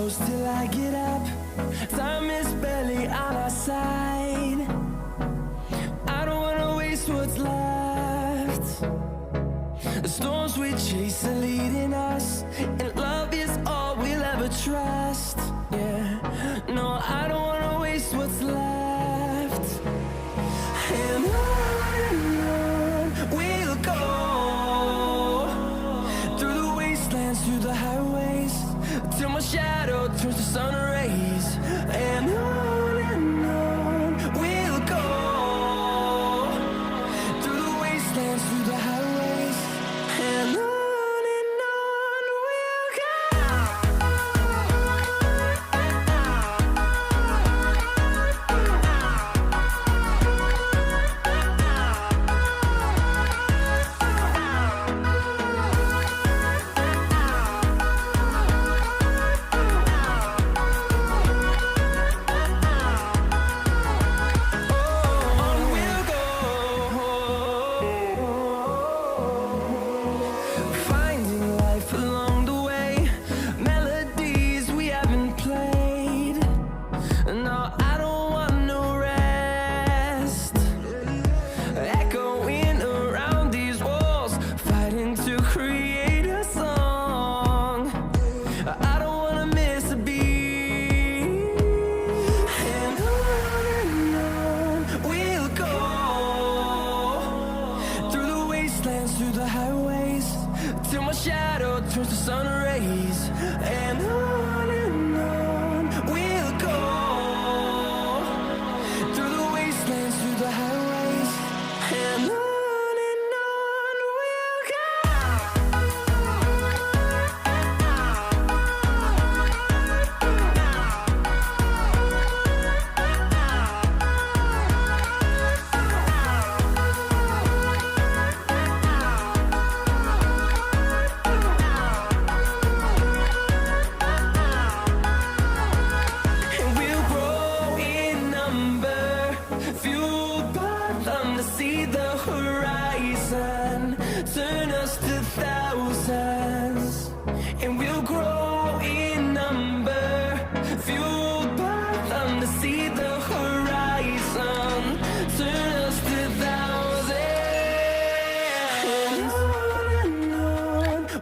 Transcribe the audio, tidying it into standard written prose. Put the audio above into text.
close till I get up. Time is barely on our side. I don't wanna waste what's left. The storms we chase are leading us, and love is all we'll ever trust. Yeah, no, I don't wanna waste what's left. And on we'll go, through the wastelands, through the highways, till my shadow turns to sun rays. And on we'll go, through the wastelands, through the highways, and on we'll go. Finding life along the way, melodies we haven't played. No,